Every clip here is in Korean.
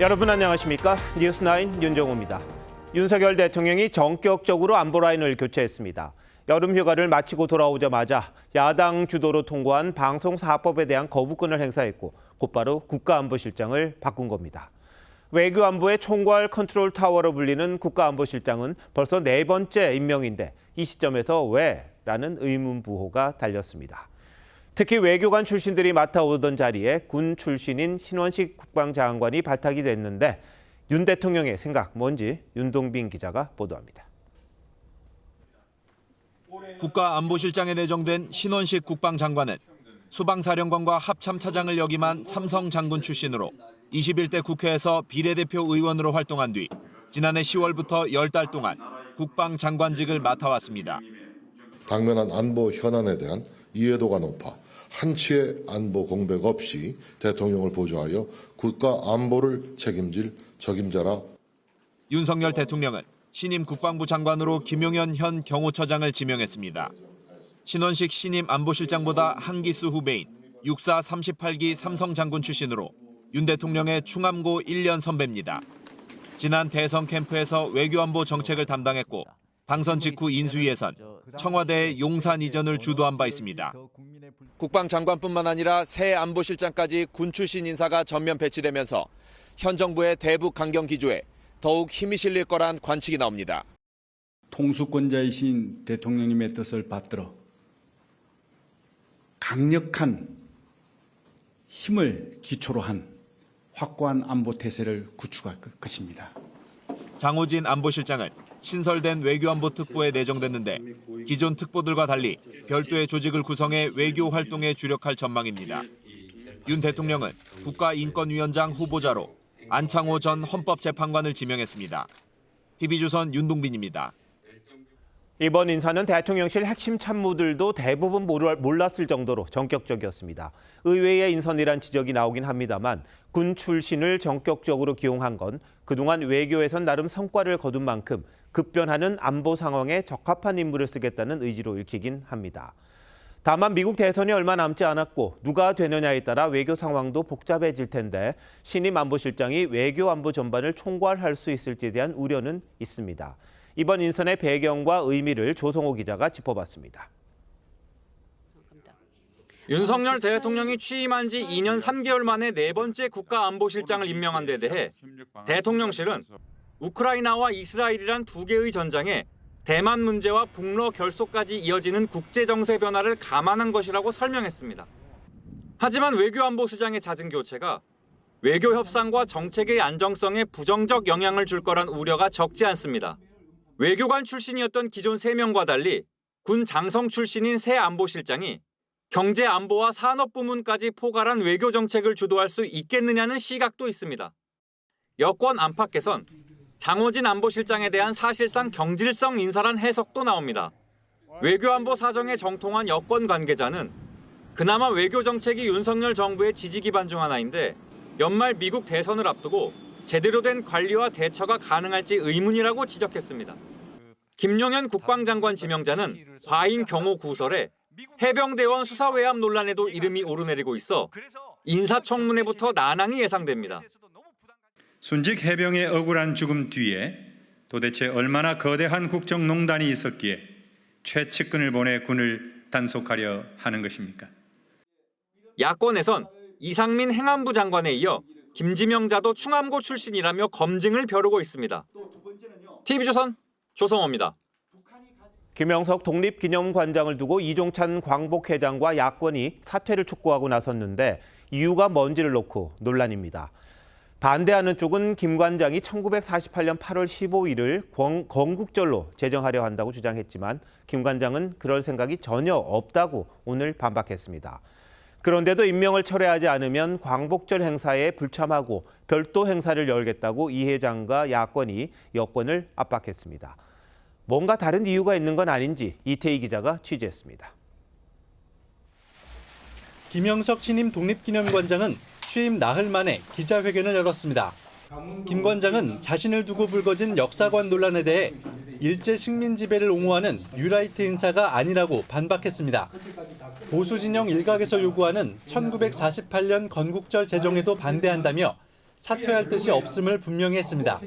여러분 안녕하십니까? 뉴스9 윤정호입니다. 윤석열 대통령이 전격적으로 안보 라인을 교체했습니다. 여름 휴가를 마치고 돌아오자마자 야당 주도로 통과한 방송사법에 대한 거부권을 행사했고 곧바로 국가안보실장을 바꾼 겁니다. 외교안보의 총괄 컨트롤 타워로 불리는 국가안보실장은 벌써 네 번째 임명인데 이 시점에서 왜? 라는 의문부호가 달렸습니다. 특히 외교관 출신들이 맡아오던 자리에 군 출신인 신원식 국방장관이 발탁이 됐는데 윤 대통령의 생각 뭔지 윤동빈 기자가 보도합니다. 국가안보실장에 내정된 신원식 국방장관은 수방사령관과 합참차장을 역임한 삼성 장군 출신으로 21대 국회에서 비례대표 의원으로 활동한 뒤 지난해 10월부터 10달 동안 국방장관직을 맡아왔습니다. 당면한 안보 현안에 대한 이해도가 높아 한치의 안보 공백 없이 대통령을 보좌하여 국가 안보를 책임질 적임자라. 윤석열 대통령은 신임 국방부 장관으로 김용현 현 경호처장을 지명했습니다. 신원식 신임 안보실장보다 한 기수 후배인 육사 38기 삼성 장군 출신으로 윤 대통령의 충암고 1년 선배입니다. 지난 대선 캠프에서 외교안보 정책을 담당했고 당선 직후 인수위에선 청와대의 용산 이전을 주도한 바 있습니다. 국방장관뿐만 아니라 새 안보실장까지 군 출신 인사가 전면 배치되면서 현 정부의 대북 강경 기조에 더욱 힘이 실릴 거란 관측이 나옵니다. 통수권자이신 대통령님의 뜻을 받들어 강력한 힘을 기초로 한 확고한 안보 태세를 구축할 것입니다. 장호진 안보실장은 신설된 외교안보 특보에 내정됐는데 기존 특보들과 달리 별도의 조직을 구성해 외교 활동에 주력할 전망입니다. 윤 대통령은 국가인권위원장 후보자로 안창호 전 헌법재판관을 지명했습니다. TV조선 윤동빈입니다. 이번 인사는 대통령실 핵심 참모들도 대부분 몰랐을 정도로 전격적이었습니다. 의외의 인선이란 지적이 나오긴 합니다만 군 출신을 전격적으로 기용한 건 그동안 외교에선 나름 성과를 거둔 만큼 급변하는 안보 상황에 적합한 인물을 쓰겠다는 의지로 읽히긴 합니다. 다만 미국 대선이 얼마 남지 않았고 누가 되느냐에 따라 외교 상황도 복잡해질 텐데 신임 안보실장이 외교 안보 전반을 총괄할 수 있을지에 대한 우려는 있습니다. 이번 인선의 배경과 의미를 조성호 기자가 짚어봤습니다. 윤석열 대통령이 취임한 지 2년 3개월 만에 네 번째 국가안보실장을 임명한 데 대해 대통령실은 우크라이나와 이스라엘이란 두 개의 전장에 대만 문제와 북러 결속까지 이어지는 국제정세 변화를 감안한 것이라고 설명했습니다. 하지만 외교안보수장의 잦은 교체가 외교 협상과 정책의 안정성에 부정적 영향을 줄 거란 우려가 적지 않습니다. 외교관 출신이었던 기존 3명과 달리 군 장성 출신인 새 안보실장이 경제 안보와 산업 부문까지 포괄한 외교 정책을 주도할 수 있겠느냐는 시각도 있습니다. 여권 안팎에선 장호진 안보실장에 대한 사실상 경질성 인사란 해석도 나옵니다. 외교안보 사정에 정통한 여권 관계자는 그나마 외교 정책이 윤석열 정부의 지지 기반 중 하나인데 연말 미국 대선을 앞두고 제대로 된 관리와 대처가 가능할지 의문이라고 지적했습니다. 김용현 국방장관 지명자는 과잉 경호 구설에 해병대원 수사 외압 논란에도 이름이 오르내리고 있어 인사청문회부터 난항이 예상됩니다. 순직 해병의 억울한 죽음 뒤에 도대체 얼마나 거대한 국정농단이 있었기에 최측근을 보내 군을 단속하려 하는 것입니까? 야권에선 이상민 행안부 장관에 이어 김지명자도 충암고 출신이라며 검증을 벼르고 있습니다. TV조선 조성호입니다. 김영석 독립기념관장을 두고 이종찬 광복회장과 야권이 사퇴를 촉구하고 나섰는데 이유가 뭔지를 놓고 논란입니다. 반대하는 쪽은 김 관장이 1948년 8월 15일을 건국절로 제정하려 한다고 주장했지만 김 관장은 그럴 생각이 전혀 없다고 오늘 반박했습니다. 그런데도 임명을 철회하지 않으면 광복절 행사에 불참하고 별도 행사를 열겠다고 이 회장과 야권이 여권을 압박했습니다. 뭔가 다른 이유가 있는 건 아닌지 이태희 기자가 취재했습니다. 김영석 신임 독립기념관장은 취임 나흘 만에 기자회견을 열었습니다. 김 관장은 자신을 두고 불거진 역사관 논란에 대해 일제 식민 지배를 옹호하는 뉴라이트 행사가 아니라고 반박했습니다. 보수 진영 일각에서 요구하는 1948년 건국절 제정에도 반대한다며 사퇴할 뜻이 없음을 분명히 했습니다.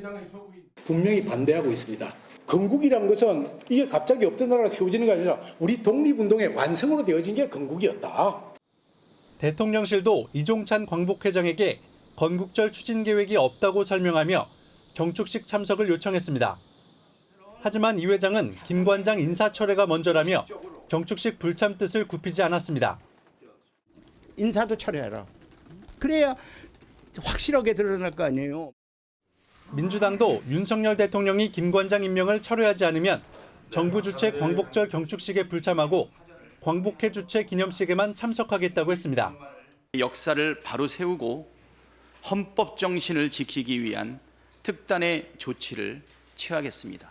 분명히 반대하고 있습니다. 건국이란 것은 이게 갑자기 없던 나라가 세워지는 게 아니라 우리 독립운동의 완성으로 되어진 게 건국이었다. 대통령실도 이종찬 광복회장에게 건국절 추진 계획이 없다고 설명하며 경축식 참석을 요청했습니다. 하지만 이 회장은 김 관장 인사철회가 먼저라며 경축식 불참 뜻을 굽히지 않았습니다. 인사도 철회하라. 그래야 확실하게 드러날 거 아니에요. 민주당도 윤석열 대통령이 김 관장 임명을 철회하지 않으면 정부 주최 광복절 경축식에 불참하고 광복회 주최 기념식에만 참석하겠다고 했습니다. 역사를 바로 세우고 헌법 정신을 지키기 위한 특단의 조치를 취하겠습니다.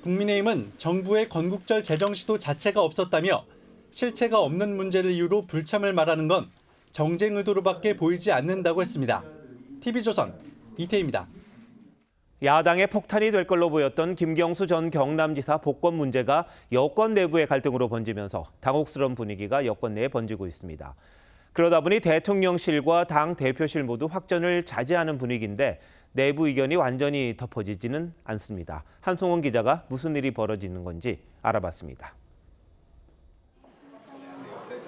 국민의힘은 정부의 건국절 제정 시도 자체가 없었다며 실체가 없는 문제를 이유로 불참을 말하는 건 정쟁 의도로밖에 보이지 않는다고 했습니다. TV조선 이태희입니다. 야당의 폭탄이 될 걸로 보였던 김경수 전 경남지사 복권 문제가 여권 내부의 갈등으로 번지면서 당혹스러운 분위기가 여권 내에 번지고 있습니다. 그러다 보니 대통령실과 당 대표실 모두 확전을 자제하는 분위기인데 내부 의견이 완전히 덮어지지는 않습니다. 한송원 기자가 무슨 일이 벌어지는 건지 알아봤습니다.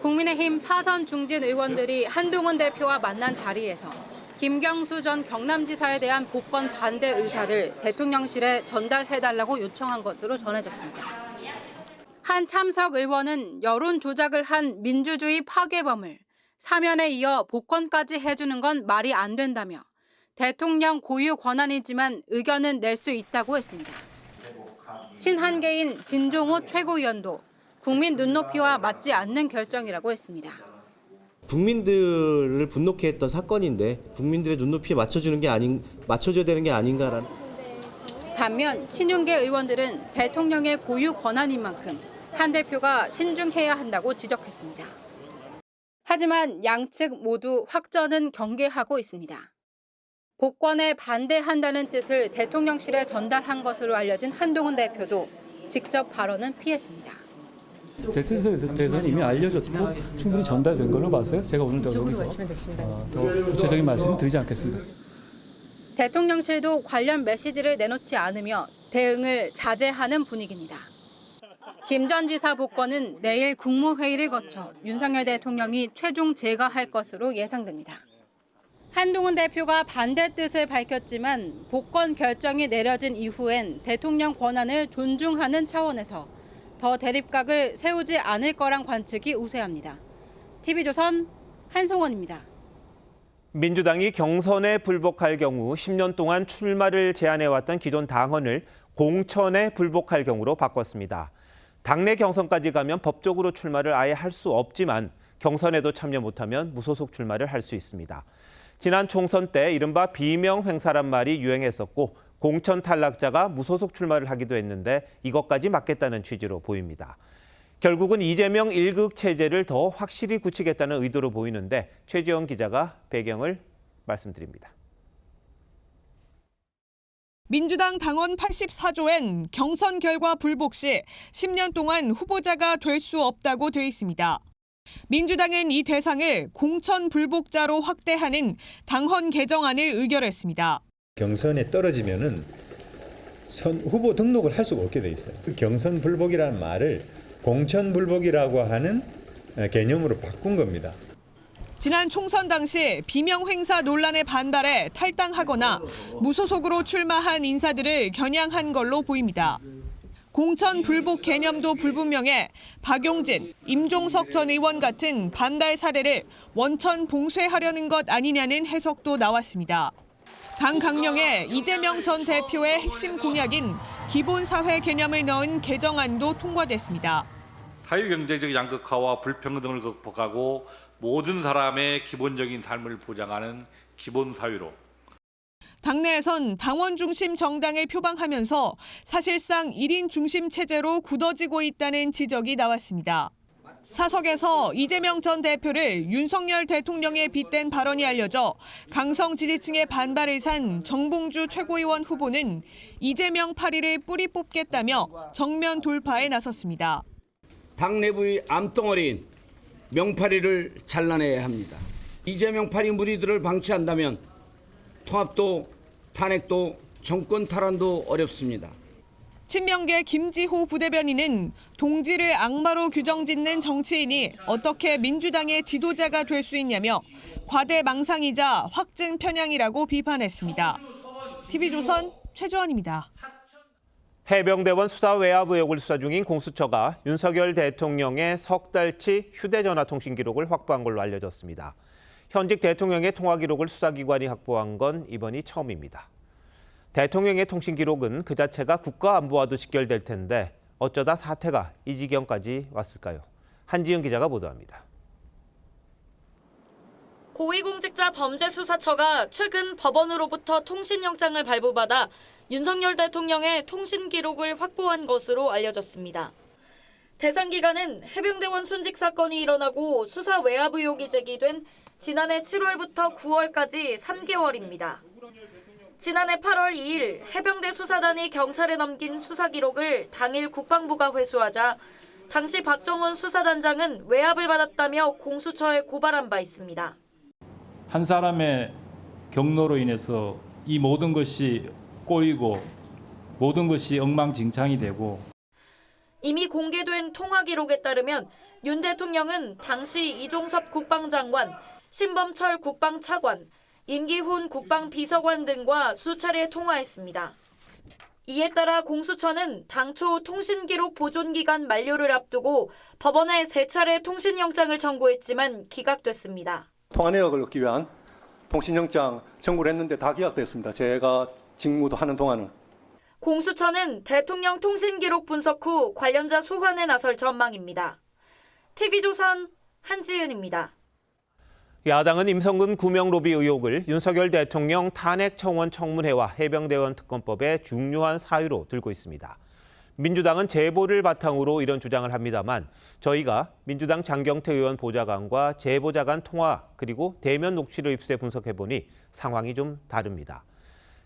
국민의힘 사선 중진 의원들이 한동훈 대표와 만난 자리에서 김경수 전 경남지사에 대한 복권 반대 의사를 대통령실에 전달해달라고 요청한 것으로 전해졌습니다. 한 참석 의원은 여론 조작을 한 민주주의 파괴범을 사면에 이어 복권까지 해주는 건 말이 안 된다며 대통령 고유 권한이지만 의견은 낼 수 있다고 했습니다. 친한계인 진종호 최고위원도 국민 눈높이와 맞지 않는 결정이라고 했습니다. 국민들을 분노케 했던 사건인데 국민들의 눈높이에 맞춰줘야 되는 게 아닌가라는. 반면 친윤계 의원들은 대통령의 고유 권한인 만큼 한 대표가 신중해야 한다고 지적했습니다. 하지만 양측 모두 확전은 경계하고 있습니다. 복권에 반대한다는 뜻을 대통령실에 전달한 것으로 알려진 한동훈 대표도 직접 발언은 피했습니다. 제 뜻에 대해서는 이미 알려졌고 충분히 전달된 걸로 봐서요. 제가 오늘 더 여기서 더 구체적인 말씀을 드리지 않겠습니다. 대통령실도 관련 메시지를 내놓지 않으며 대응을 자제하는 분위기입니다. 김 전 지사 복권은 내일 국무회의를 거쳐 윤석열 대통령이 최종 제거할 것으로 예상됩니다. 한동훈 대표가 반대 뜻을 밝혔지만 복권 결정이 내려진 이후엔 대통령 권한을 존중하는 차원에서 더 대립각을 세우지 않을 거란 관측이 우세합니다. TV조선 한송원입니다. 민주당이 경선에 불복할 경우 10년 동안 출마를 제한해왔던 기존 당헌을 공천에 불복할 경우로 바꿨습니다. 당내 경선까지 가면 법적으로 출마를 아예 할 수 없지만 경선에도 참여 못하면 무소속 출마를 할 수 있습니다. 지난 총선 때 이른바 비명 행사란 말이 유행했었고 공천 탈락자가 무소속 출마를 하기도 했는데 이것까지 막겠다는 취지로 보입니다. 결국은 이재명 1극 체제를 더 확실히 굳히겠다는 의도로 보이는데 최지영 기자가 배경을 말씀드립니다. 민주당 당원 84조엔 경선 결과 불복 시 10년 동안 후보자가 될 수 없다고 돼 있습니다. 민주당은 이 대상을 공천 불복자로 확대하는 당헌 개정안을 의결했습니다. 경선에 떨어지면은 후보 등록을 할 수가 없게 돼 있어요. 경선 불복이라는 말을 공천 불복이라고 하는 개념으로 바꾼 겁니다. 지난 총선 당시 비명 행사 논란에 반발해 탈당하거나 무소속으로 출마한 인사들을 겨냥한 걸로 보입니다. 공천 불복 개념도 불분명해 박용진, 임종석 전 의원 같은 반발 사례를 원천 봉쇄하려는 것 아니냐는 해석도 나왔습니다. 당 강령에 이재명 전 대표의 핵심 공약인 기본사회 개념을 넣은 개정안도 통과됐습니다. 사회경제적 양극화와 불평등을 극복하고 모든 사람의 기본적인 삶을 보장하는 기본사회로. 당내에선 당원 중심 정당을 표방하면서 사실상 1인 중심 체제로 굳어지고 있다는 지적이 나왔습니다. 사석에서 이재명 전 대표를 윤석열 대통령에 빗댄 발언이 알려져 강성 지지층의 반발을 산 정봉주 최고위원 후보는 이재명 파리를 뿌리 뽑겠다며 정면 돌파에 나섰습니다. 당 내부의 암덩어리인 명파리를 잘라내야 합니다. 이재명 파리 무리들을 방치한다면 통합도 탄핵도 정권 탈환도 어렵습니다. 친명계 김지호 부대변인은 동지를 악마로 규정짓는 정치인이 어떻게 민주당의 지도자가 될 수 있냐며 과대망상이자 확증 편향이라고 비판했습니다. TV조선 최조원입니다. 해병대원 수사 외압 의혹을 수사 중인 공수처가 윤석열 대통령의 석 달치 휴대전화 통신 기록을 확보한 걸로 알려졌습니다. 현직 대통령의 통화 기록을 수사기관이 확보한 건 이번이 처음입니다. 대통령의 통신 기록은 그 자체가 국가 안보와도 직결될 텐데 어쩌다 사태가 이 지경까지 왔을까요? 한지은 기자가 보도합니다. 고위공직자 범죄수사처가 최근 법원으로부터 통신영장을 발부받아 윤석열 대통령의 통신 기록을 확보한 것으로 알려졌습니다. 대상 기간은 해병대원 순직 사건이 일어나고 수사 외압 의혹이 제기된 지난해 7월부터 9월까지 3개월입니다. 지난해 8월 2일 해병대 수사단이 경찰에 넘긴 수사 기록을 당일 국방부가 회수하자 당시 박정훈 수사단장은 외압을 받았다며 공수처에 고발한 바 있습니다. 한 사람의 경로로 인해서 이 모든 것이 꼬이고 모든 것이 엉망진창이 되고 이미 공개된 통화 기록에 따르면 윤 대통령은 당시 이종섭 국방장관, 신범철 국방차관, 임기훈 국방비서관 등과 수차례 통화했습니다. 이에 따라 공수처는 당초 통신기록 보존기간 만료를 앞두고 법원에 3차례 통신영장을 청구했지만 기각됐습니다. 통화 내역을 얻기 위한 통신영장 청구를 했는데 다 기각됐습니다. 제가 직무도 하는 동안은. 공수처는 대통령 통신기록 분석 후 관련자 소환에 나설 전망입니다. TV조선 한지은입니다. 야당은 임성근 구명 로비 의혹을 윤석열 대통령 탄핵 청원 청문회와 해병대원 특검법의 중요한 사유로 들고 있습니다. 민주당은 제보를 바탕으로 이런 주장을 합니다만 저희가 민주당 장경태 의원 보좌관과 제보자 간 통화 그리고 대면 녹취를 입수해 분석해보니 상황이 좀 다릅니다.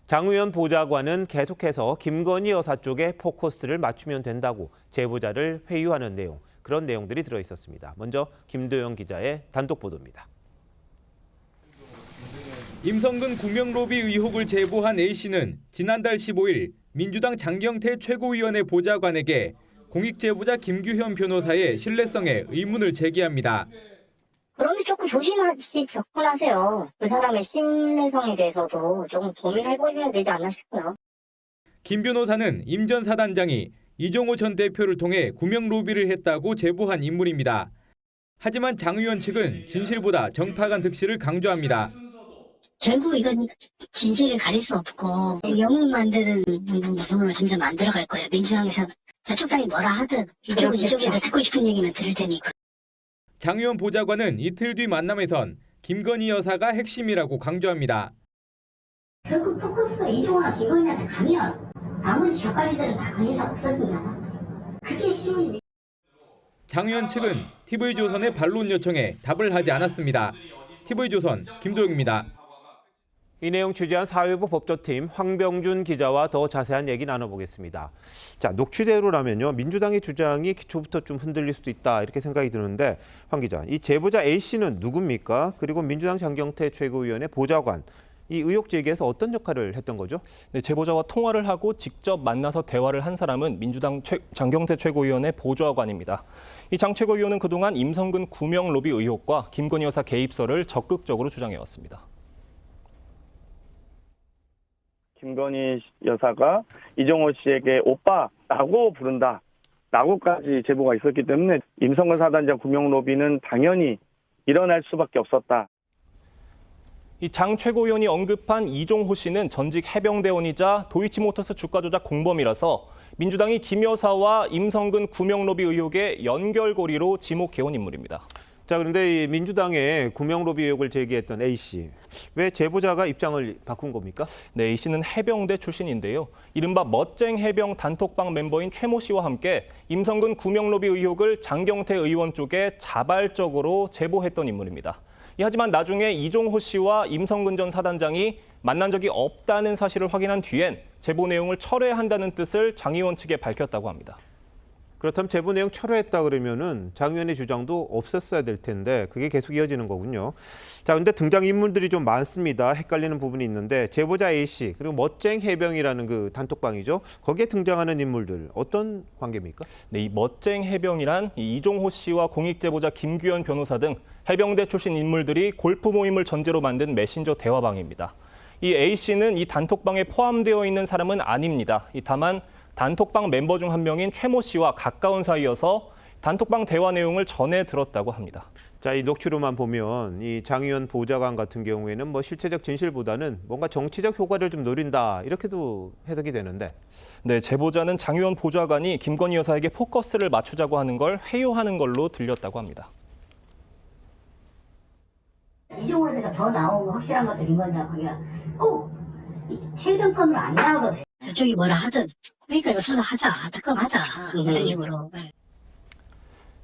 장 의원 보좌관은 계속해서 김건희 여사 쪽에 포커스를 맞추면 된다고 제보자를 회유하는 내용, 그런 내용들이 들어있었습니다. 먼저 김도영 기자의 단독 보도입니다. 임성근 구명 로비 의혹을 제보한 A씨는 지난달 15일 민주당 장경태 최고위원회 보좌관에게 공익제보자 김규현 변호사의 신뢰성에 의문을 제기합니다. 그러면 조금 조심하시 접근하세요. 그 사람의 신뢰성에 대해서도 조금 고민을 해보셔야 되지 않나 싶어요. 김 변호사는 임 전 사단장이 이종호 전 대표를 통해 구명 로비를 했다고 제보한 인물입니다. 하지만 장 의원 측은 진실보다 정파간 득실을 강조합니다. 결국 이건 진실을 가릴 수 없고 영웅 만드는 무덤으로 점점 만들어갈 거예요. 민주당에서 저쪽 당이 뭐라 하든 이쪽이 듣고 싶은 얘기만 들을 테니까. 장 의원 보좌관은 이틀 뒤 만남에선 김건희 여사가 핵심이라고 강조합니다. 결국 포커스가 이종호나 김건희한테 가면 나머지 격가지들은 다 관심사 없어진다. 그게 핵심이지. 장 의원 측은 TV조선의 반론 요청에 답을 하지 않았습니다. TV조선 김도영입니다. 이 내용 취재한 사회부 법조팀 황병준 기자와 더 자세한 얘기 나눠보겠습니다. 자, 녹취대로라면요, 민주당의 주장이 기초부터 좀 흔들릴 수도 있다 이렇게 생각이 드는데 황 기자, 이 제보자 A씨는 누굽니까? 그리고 민주당 장경태 최고위원회 보좌관, 이 의혹 제기에서 어떤 역할을 했던 거죠? 네, 제보자와 통화를 하고 직접 만나서 대화를 한 사람은 민주당 장경태 최고위원회 보좌관입니다. 이 장 최고위원은 그동안 임성근 구명 로비 의혹과 김건희 여사 개입설을 적극적으로 주장해왔습니다. 김건희 여사가 이종호 씨에게 오빠라고 부른다라고까지 제보가 있었기 때문에 임성근 사단장 구명 로비는 당연히 일어날 수밖에 없었다. 이 장 최고위원이 언급한 이종호 씨는 전직 해병대원이자 도이치모터스 주가 조작 공범이라서 민주당이 김 여사와 임성근 구명 로비 의혹의 연결고리로 지목해온 인물입니다. 자, 그런데 이 민주당의 구명 로비 의혹을 제기했던 A씨, 왜 제보자가 입장을 바꾼 겁니까? 네, A씨는 해병대 출신인데요. 이른바 멋쟁 해병 단톡방 멤버인 최모 씨와 함께 임성근 구명 로비 의혹을 장경태 의원 쪽에 자발적으로 제보했던 인물입니다. 하지만 나중에 이종호 씨와 임성근 전 사단장이 만난 적이 없다는 사실을 확인한 뒤엔 제보 내용을 철회한다는 뜻을 장 의원 측에 밝혔다고 합니다. 그렇다면 제보 내용 철회했다 그러면은 장 의원의 주장도 없었어야 될 텐데 그게 계속 이어지는 거군요. 자, 근데 등장 인물들이 좀 많습니다. 헷갈리는 부분이 있는데 제보자 A씨 그리고 멋쟁 해병이라는 그 단톡방이죠. 거기에 등장하는 인물들 어떤 관계입니까? 네, 이 멋쟁 해병이란 이종호 씨와 공익 제보자 김규현 변호사 등 해병대 출신 인물들이 골프 모임을 전제로 만든 메신저 대화방입니다. 이 A씨는 이 단톡방에 포함되어 있는 사람은 아닙니다. 다만 단톡방 멤버 중 한 명인 최모 씨와 가까운 사이여서 단톡방 대화 내용을 전해 들었다고 합니다. 자, 이 녹취로만 보면 이 장 의원 보좌관 같은 경우에는 뭐 실체적 진실보다는 뭔가 정치적 효과를 좀 노린다 이렇게도 해석이 되는데. 네, 제보자는 장 의원 보좌관이 김건희 여사에게 포커스를 맞추자고 하는 걸 회유하는 걸로 들렸다고 합니다. 이종호에 대해서 더 나오면 확실한 것도 김건희가 거기가 꼭 최근권으로 안 나와도 돼. 저쪽이 뭐라 하든 그러니까 이거 수사하자, 특검하자 이런 식으로.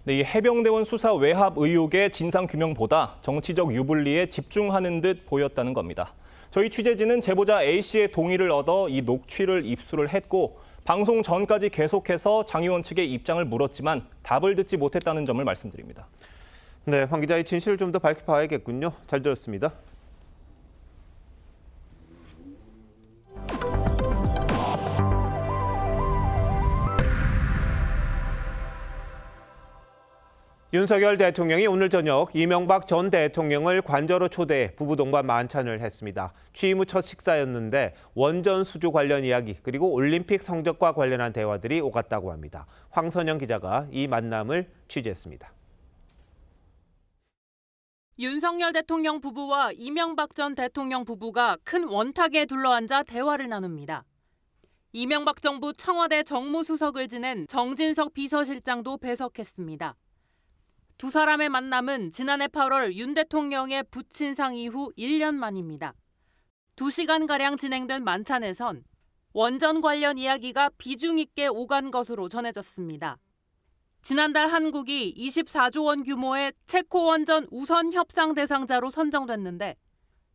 네, 이 해병대원 수사 외압 의혹의 진상규명보다 정치적 유불리에 집중하는 듯 보였다는 겁니다. 저희 취재진은 제보자 A씨의 동의를 얻어 이 녹취를 입수를 했고 방송 전까지 계속해서 장 의원 측의 입장을 물었지만 답을 듣지 못했다는 점을 말씀드립니다. 네, 황 기자의 진실을 좀 더 밝혀봐야겠군요. 잘 들었습니다. 윤석열 대통령이 오늘 저녁 이명박 전 대통령을 관저로 초대해 부부 동반 만찬을 했습니다. 취임 후 첫 식사였는데 원전 수주 관련 이야기 그리고 올림픽 성적과 관련한 대화들이 오갔다고 합니다. 황선영 기자가 이 만남을 취재했습니다. 윤석열 대통령 부부와 이명박 전 대통령 부부가 큰 원탁에 둘러앉아 대화를 나눕니다. 이명박 정부 청와대 정무수석을 지낸 정진석 비서실장도 배석했습니다. 두 사람의 만남은 지난해 8월 윤 대통령의 부친상 이후 1년 만입니다. 2시간가량 진행된 만찬에선 원전 관련 이야기가 비중 있게 오간 것으로 전해졌습니다. 지난달 한국이 24조 원 규모의 체코 원전 우선 협상 대상자로 선정됐는데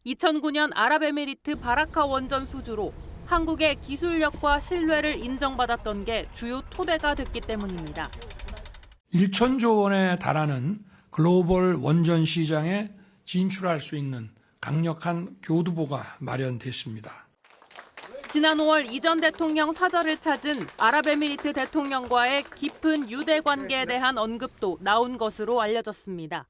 2009년 아랍에미리트 바라카 원전 수주로 한국의 기술력과 신뢰를 인정받았던 게 주요 토대가 됐기 때문입니다. 1천조 원에 달하는 글로벌 원전 시장에 진출할 수 있는 강력한 교두보가 마련됐습니다. 지난 5월 이 전 대통령 사저를 찾은 아랍에미리트 대통령과의 깊은 유대 관계에 대한 언급도 나온 것으로 알려졌습니다.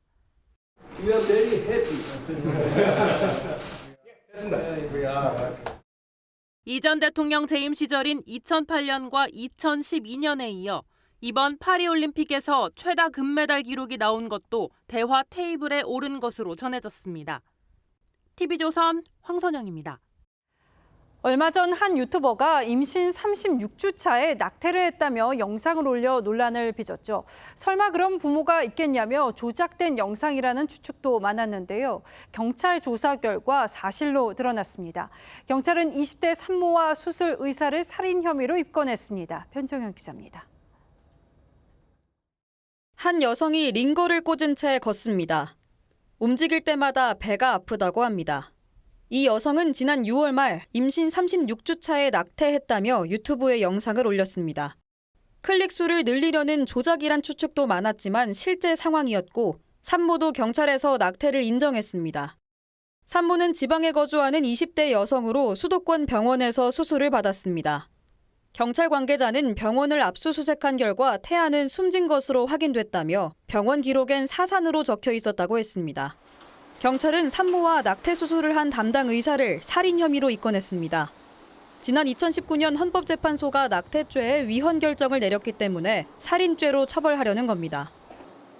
이 전 대통령 재임 시절인 2008년과 2012년에 이어 이번 파리올림픽에서 최다 금메달 기록이 나온 것도 대화 테이블에 오른 것으로 전해졌습니다. TV조선 황선영입니다. 얼마 전 한 유튜버가 임신 36주 차에 낙태를 했다며 영상을 올려 논란을 빚었죠. 설마 그런 부모가 있겠냐며 조작된 영상이라는 추측도 많았는데요. 경찰 조사 결과 사실로 드러났습니다. 경찰은 20대 산모와 수술 의사를 살인 혐의로 입건했습니다. 변정현 기자입니다. 한 여성이 링거를 꽂은 채 걷습니다. 움직일 때마다 배가 아프다고 합니다. 이 여성은 지난 6월 말 임신 36주 차에 낙태했다며 유튜브에 영상을 올렸습니다. 클릭 수를 늘리려는 조작이란 추측도 많았지만 실제 상황이었고 산모도 경찰에서 낙태를 인정했습니다. 산모는 지방에 거주하는 20대 여성으로 수도권 병원에서 수술을 받았습니다. 경찰 관계자는 병원을 압수수색한 결과 태아는 숨진 것으로 확인됐다며 병원 기록엔 사산으로 적혀 있었다고 했습니다. 경찰은 산모와 낙태 수술을 한 담당 의사를 살인 혐의로 입건했습니다. 지난 2019년 헌법재판소가 낙태죄에 위헌 결정을 내렸기 때문에 살인죄로 처벌하려는 겁니다.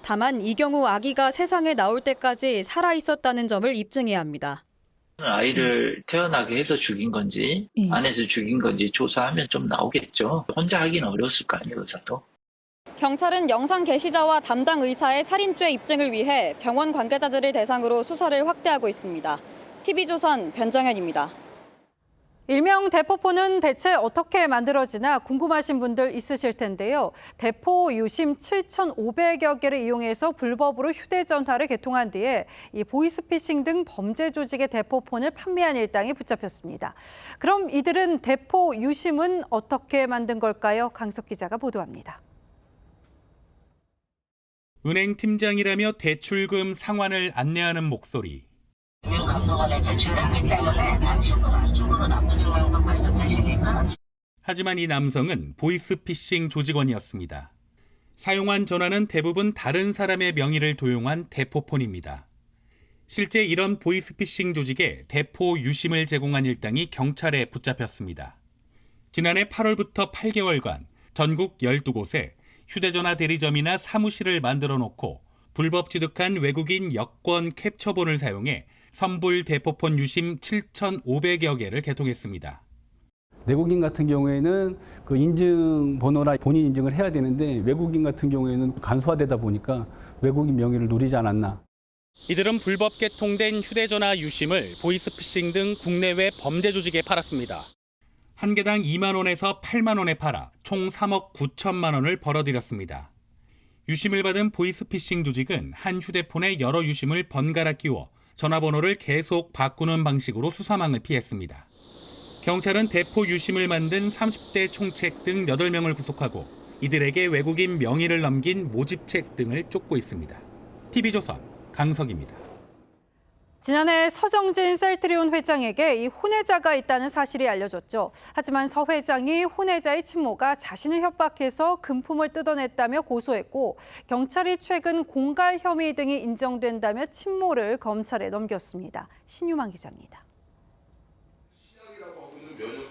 다만 이 경우 아기가 세상에 나올 때까지 살아 있었다는 점을 입증해야 합니다. 아이를 태어나게 해서 죽인 건지 안에서 죽인 건지 조사하면 좀 나오겠죠. 혼자 하기는 어려웠을 거 아니에요, 의사도. 경찰은 영상 게시자와 담당 의사의 살인죄 입증을 위해 병원 관계자들을 대상으로 수사를 확대하고 있습니다. TV조선 변정현입니다. 일명 대포폰은 대체 어떻게 만들어지나 궁금하신 분들 있으실 텐데요. 대포 유심 7,500여 개를 이용해서 불법으로 휴대전화를 개통한 뒤에 이 보이스피싱 등 범죄 조직의 대포폰을 판매한 일당이 붙잡혔습니다. 그럼 이들은 대포 유심은 어떻게 만든 걸까요? 강석 기자가 보도합니다. 은행 팀장이라며 대출금 상환을 안내하는 목소리. 하지만 이 남성은 보이스피싱 조직원이었습니다. 사용한 전화는 대부분 다른 사람의 명의를 도용한 대포폰입니다. 실제 이런 보이스피싱 조직에 대포 유심을 제공한 일당이 경찰에 붙잡혔습니다. 지난해 8월부터 8개월간 전국 12곳에 휴대전화 대리점이나 사무실을 만들어 놓고 불법 취득한 외국인 여권 캡처본을 사용해 선불 대포폰 유심 7,500여 개를 개통했습니다. 내국인 같은 경우에는 그 인증 번호나 본인 인증을 해야 되는데 외국인 같은 경우에는 간소화되다 보니까 외국인 명의를 누리지 않았나. 이들은 불법 개통된 휴대전화 유심을 보이스피싱 등 국내외 범죄 조직에 팔았습니다. 한 개당 2만 원에서 8만 원에 팔아 총 3억 9천만 원을 벌어들였습니다. 유심을 받은 보이스피싱 조직은 한 휴대폰에 여러 유심을 번갈아 끼워 전화번호를 계속 바꾸는 방식으로 수사망을 피했습니다. 경찰은 대포 유심을 만든 30대 총책 등 8명을 구속하고 이들에게 외국인 명의를 넘긴 모집책 등을 쫓고 있습니다. TV조선 강석입니다. 지난해 서정진 셀트리온 회장에게 이 혼외자가 있다는 사실이 알려졌죠. 하지만 서 회장이 혼외자의 친모가 자신을 협박해서 금품을 뜯어냈다며 고소했고 경찰이 최근 공갈 혐의 등이 인정된다며 친모를 검찰에 넘겼습니다. 신유만 기자입니다.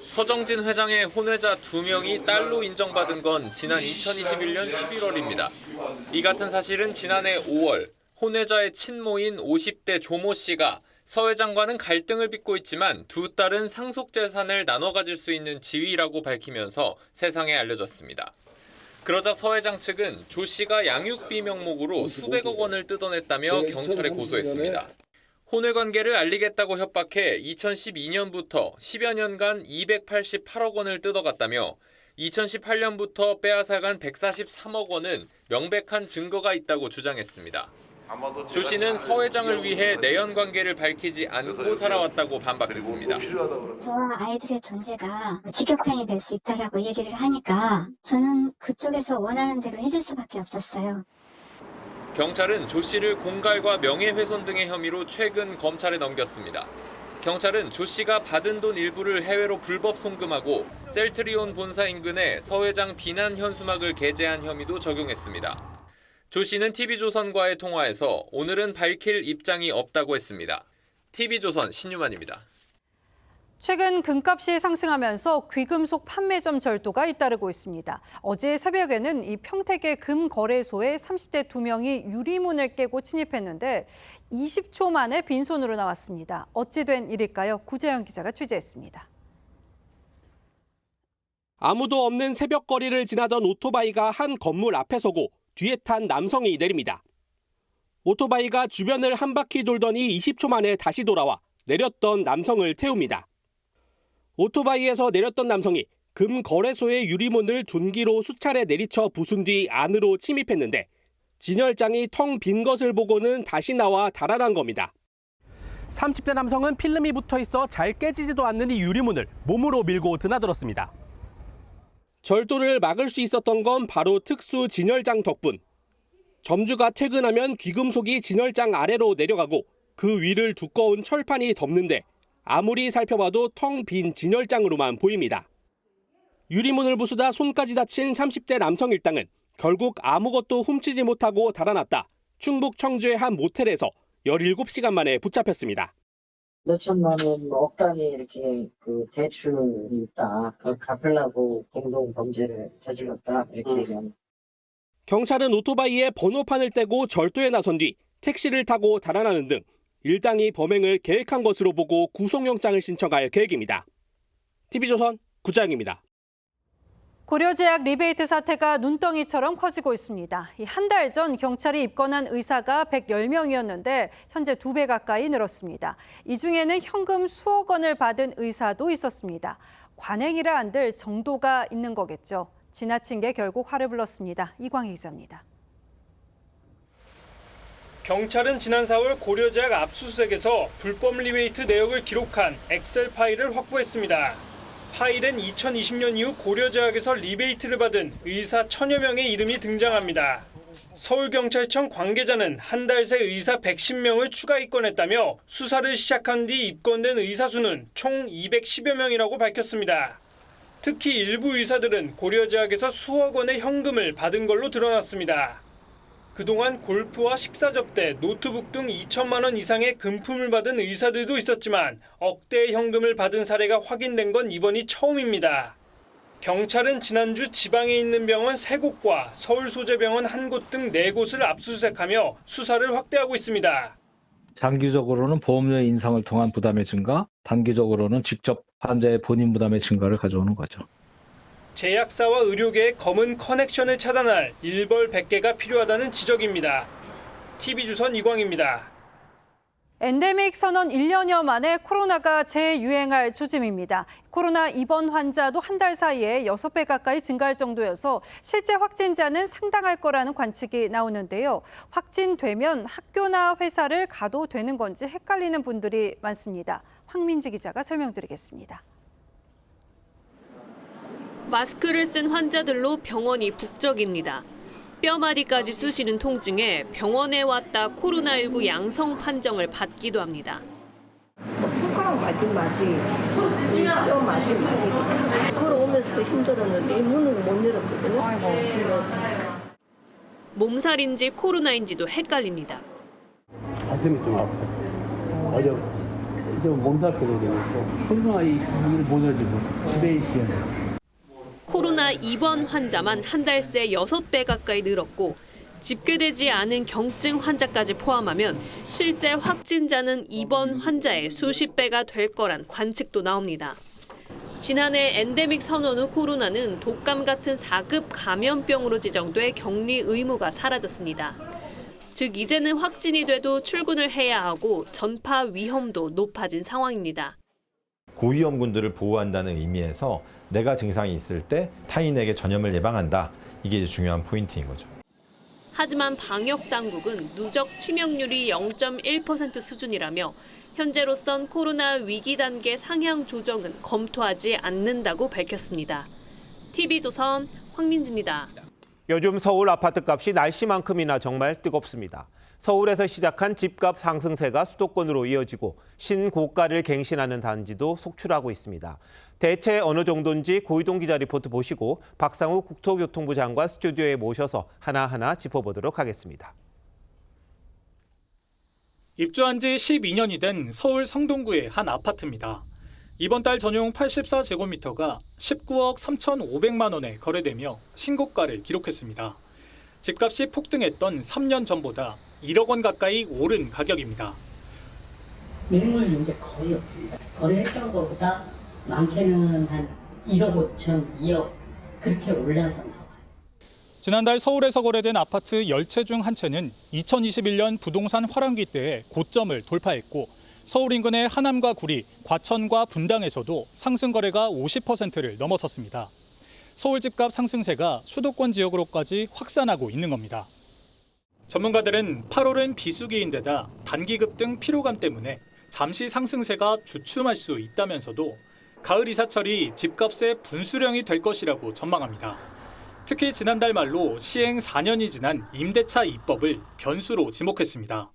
서정진 회장의 혼외자 2명이 딸로 인정받은 건 지난 2021년 11월입니다. 이 같은 사실은 지난해 5월 혼외자의 친모인 50대 조모 씨가 서 회장과는 갈등을 빚고 있지만 두 딸은 상속 재산을 나눠 가질 수 있는 지위라고 밝히면서 세상에 알려졌습니다. 그러자 서 회장 측은 조 씨가 양육비 명목으로 수백억 원을 뜯어냈다며 경찰에 고소했습니다. 혼외 관계를 알리겠다고 협박해 2012년부터 10여 년간 288억 원을 뜯어갔다며 2018년부터 빼앗아간 143억 원은 명백한 증거가 있다고 주장했습니다. 조 씨는 서 회장을 위해 내연 관계를 밝히지 않고 살아왔다고 반박했습니다. 저와 아이들의 존재가 직격탄이 될 수 있다라고 얘기를 하니까 저는 그쪽에서 원하는 대로 해줄 수밖에 없었어요. 경찰은 조 씨를 공갈과 명예훼손 등의 혐의로 최근 검찰에 넘겼습니다. 경찰은 조 씨가 받은 돈 일부를 해외로 불법 송금하고 셀트리온 본사 인근에 서 회장 비난 현수막을 게재한 혐의도 적용했습니다. 조 씨는 TV조선과의 통화에서 오늘은 밝힐 입장이 없다고 했습니다. TV조선 신유만입니다. 최근 금값이 상승하면서 귀금속 판매점 절도가 잇따르고 있습니다. 어제 새벽에는 이 평택의 금거래소에 30대 2명이 유리문을 깨고 침입했는데 20초 만에 빈손으로 나왔습니다. 어찌 된 일일까요? 구재영 기자가 취재했습니다. 아무도 없는 새벽거리를 지나던 오토바이가 한 건물 앞에 서고 뒤에 탄 남성이 내립니다. 오토바이가 주변을 한 바퀴 돌더니 20초 만에 다시 돌아와 내렸던 남성을 태웁니다. 오토바이에서 내렸던 남성이 금거래소의 유리문을 둔기로 수차례 내리쳐 부순 뒤 안으로 침입했는데 진열장이 텅 빈 것을 보고는 다시 나와 달아난 겁니다. 30대 남성은 필름이 붙어 있어 잘 깨지지도 않는 이 유리문을 몸으로 밀고 드나들었습니다. 절도를 막을 수 있었던 건 바로 특수 진열장 덕분. 점주가 퇴근하면 귀금속이 진열장 아래로 내려가고 그 위를 두꺼운 철판이 덮는데 아무리 살펴봐도 텅 빈 진열장으로만 보입니다. 유리문을 부수다 손까지 다친 30대 남성 일당은 결국 아무것도 훔치지 못하고 달아났다 충북 청주의 한 모텔에서 17시간 만에 붙잡혔습니다. 몇천만 원, 억 단위 이렇게 그 대출이 있다. 그걸 갚으려고 공동 범죄를 저질렀다. 이렇게 얘기합니다. 경찰은 오토바이에 번호판을 떼고 절도에 나선 뒤 택시를 타고 달아나는 등 일당이 범행을 계획한 것으로 보고 구속영장을 신청할 계획입니다. TV조선 구자영입니다. 고려제약 리베이트 사태가 눈덩이처럼 커지고 있습니다. 한 달 전 경찰이 입건한 의사가 110명이었는데 현재 2배 가까이 늘었습니다. 이 중에는 현금 수억 원을 받은 의사도 있었습니다. 관행이라 안들 정도가 있는 거겠죠. 지나친 게 결국 화를 불렀습니다. 이광희 기자입니다. 경찰은 지난 4월 고려제약 압수수색에서 불법 리베이트 내역을 기록한 엑셀 파일을 확보했습니다. 파일엔 2020년 이후 고려제약에서 리베이트를 받은 의사 1000여 명의 이름이 등장합니다. 서울경찰청 관계자는 한 달 새 의사 110명을 추가 입건했다며 수사를 시작한 뒤 입건된 의사 수는 총 210여 명이라고 밝혔습니다. 특히 일부 의사들은 고려제약에서 수억 원의 현금을 받은 걸로 드러났습니다. 그동안 골프와 식사 접대, 노트북 등 2천만 원 이상의 금품을 받은 의사들도 있었지만 억대의 현금을 받은 사례가 확인된 건 이번이 처음입니다. 경찰은 지난주 지방에 있는 병원 3곳과 서울 소재병원 1곳 등 4곳을 압수수색하며 수사를 확대하고 있습니다. 장기적으로는 보험료의 인상을 통한 부담의 증가, 단기적으로는 직접 환자의 본인 부담의 증가를 가져오는 거죠. 제약사와 의료계의 검은 커넥션을 차단할 일벌 100개가 필요하다는 지적입니다. TV조선 이광입니다. 엔데믹 선언 1년여 만에 코로나가 재유행할 조짐입니다. 코로나 입원 환자도 한 달 사이에 6배 가까이 증가할 정도여서 실제 확진자는 상당할 거라는 관측이 나오는데요. 확진되면 학교나 회사를 가도 되는 건지 헷갈리는 분들이 많습니다. 황민지 기자가 설명드리겠습니다. 마스크를 쓴 환자들로 병원이 북적입니다. 뼈마디까지 쑤시는 통증에 병원에 왔다 코로나19 양성 판정을 받기도 합니다. 손가락 마디마디, 뼈 마디마디. 걸어오면서도 힘들었는데 문을 못 열었거든요. 몸살인지 코로나인지도 헷갈립니다. 가슴이 좀 아파. 어제 좀 몸살 거든요. 코로나 일을 못 하지고 집에 있어요. 코로나 입원 환자만 한 달 새 6배 가까이 늘었고 집계되지 않은 경증 환자까지 포함하면 실제 확진자는 입원 환자의 수십 배가 될 거란 관측도 나옵니다. 지난해 엔데믹 선언 후 코로나는 독감 같은 4급 감염병으로 지정돼 격리 의무가 사라졌습니다. 즉 이제는 확진이 돼도 출근을 해야 하고 전파 위험도 높아진 상황입니다. 고위험군들을 보호한다는 의미에서 내가 증상이 있을 때 타인에게 전염을 예방한다. 이게 중요한 포인트인 거죠. 하지만 방역 당국은 누적 치명률이 0.1% 수준이라며 현재로선 코로나 위기 단계 상향 조정은 검토하지 않는다고 밝혔습니다. TV조선 황민지입니다. 요즘 서울 아파트값이 날씨만큼이나 정말 뜨겁습니다. 서울에서 시작한 집값 상승세가 수도권으로 이어지고 신고가를 갱신하는 단지도 속출하고 있습니다. 대체 어느 정도인지 고이동 기자 리포트 보시고 박상우 국토교통부 장관 스튜디오에 모셔서 하나하나 짚어보도록 하겠습니다. 입주한 지 12년이 된 서울 성동구의 한 아파트입니다. 이번 달 전용 84제곱미터가 19억 3,500만 원에 거래되며 신고가를 기록했습니다. 집값이 폭등했던 3년 전보다 1억 원 가까이 오른 가격입니다. 매물이 이제 거의 없습니다. 거래했던 것보다 많게는 한 1억 5천, 2억 그렇게 올라서 나와요. 지난달 서울에서 거래된 아파트 10채 중 한 채는 2021년 부동산 화랑기 때의 고점을 돌파했고 서울 인근의 하남과 구리, 과천과 분당에서도 상승 거래가 50%를 넘어섰습니다. 서울 집값 상승세가 수도권 지역으로까지 확산하고 있는 겁니다. 전문가들은 8월은 비수기인데다 단기 급등 피로감 때문에 잠시 상승세가 주춤할 수 있다면서도 가을 이사철이 집값의 분수령이 될 것이라고 전망합니다. 특히 지난달 말로 시행 4년이 지난 임대차 입법을 변수로 지목했습니다.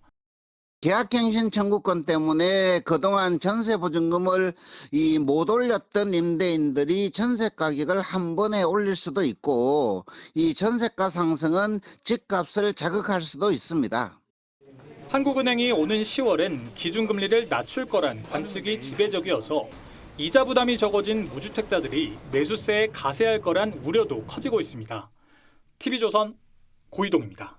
계약갱신 청구권 때문에 그동안 전세 보증금을 못 올렸던 임대인들이 전세 가격을 한 번에 올릴 수도 있고 이 전세가 상승은 집값을 자극할 수도 있습니다. 한국은행이 오는 10월엔 기준금리를 낮출 거란 관측이 지배적이어서 이자 부담이 적어진 무주택자들이 매수세에 가세할 거란 우려도 커지고 있습니다. TV조선 고이동입니다.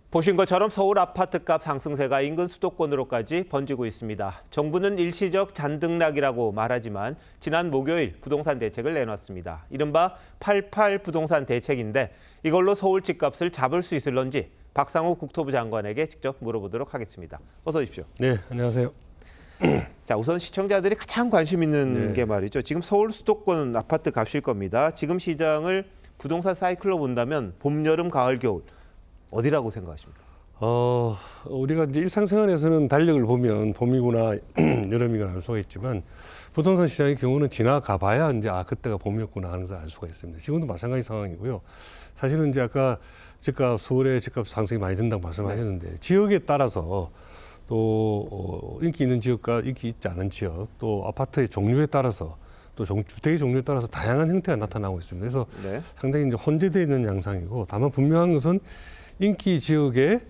보신 것처럼 서울 아파트값 상승세가 인근 수도권으로까지 번지고 있습니다. 정부는 일시적 잔등락이라고 말하지만 지난 목요일 부동산 대책을 내놨습니다. 이른바 88 부동산 대책인데 이걸로 서울 집값을 잡을 수 있을런지 박상우 국토부 장관에게 직접 물어보도록 하겠습니다. 어서 오십시오. 네, 안녕하세요. 자, 우선 시청자들이 가장 관심 있는 게 말이죠. 지금 서울 수도권 아파트 값일 겁니다. 지금 시장을 부동산 사이클로 본다면 봄, 여름, 가을, 겨울 어디라고 생각하십니까? 우리가 이제 일상생활에서는 달력을 보면 봄이구나 여름이구나 알 수가 있지만 부동산 시장의 경우는 지나가 봐야 이제 그때가 봄이었구나 하는 것을 알 수가 있습니다. 지금도 마찬가지 상황이고요. 사실은 이제 아까 집값, 서울의 집값 상승이 많이 된다고 말씀하셨는데 지역에 따라서 또 인기 있는 지역과 인기 있지 않은 지역, 또 아파트의 종류에 따라서 또 주택의 종류에 따라서 다양한 형태가 나타나고 있습니다. 그래서 상당히 이제 혼재되어 있는 양상이고, 다만 분명한 것은 인기 지역의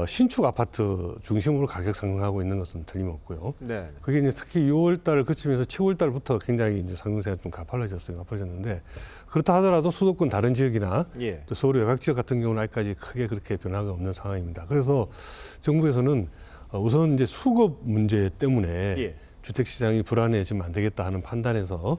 신축 아파트 중심으로 가격 상승하고 있는 것은 틀림없고요. 네. 그게 이제 특히 6월 달을 거치면서 7월 달부터 굉장히 이제 상승세가 좀 가팔라졌는데, 그렇다 하더라도 수도권 다른 지역이나 또 서울의 외곽 지역 같은 경우는 아직까지 크게 그렇게 변화가 없는 상황입니다. 그래서 정부에서는 우선 이제 수급 문제 때문에 주택 시장이 불안해지면 안 되겠다 하는 판단에서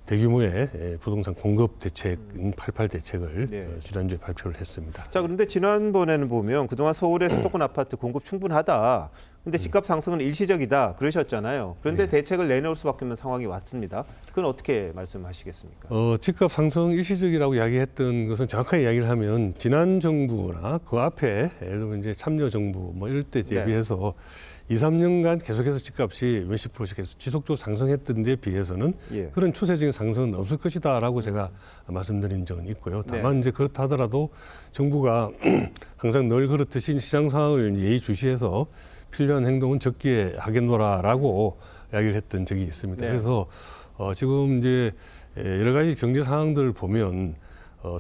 대규모의 부동산 공급 대책, 88 대책을 지난주에 발표를 했습니다. 자, 그런데 지난번에는 보면 그동안 서울의 수도권 아파트 공급 충분하다. 근데 집값 상승은 일시적이다 그러셨잖아요. 그런데 대책을 내놓을 수밖에 없는 상황이 왔습니다. 그건 어떻게 말씀하시겠습니까? 집값 상승 일시적이라고 이야기했던 것은 정확하게 이야기를 하면 지난 정부나 그 앞에 예를 들면 이제 참여정부 뭐 이럴 때 대비해서 2, 3년간 계속해서 집값이 몇십 프로씩 해서 지속적으로 상승했던 데에 비해서는 그런 추세적인 상승은 없을 것이다라고 제가 말씀드린 적은 있고요. 다만 이제 그렇다 하더라도 정부가 항상 늘 그렇듯이 시장 상황을 예의주시해서 필요한 행동은 적기에 하겠노라라고 이야기를 했던 적이 있습니다. 그래서 지금 이제 여러 가지 경제 상황들을 보면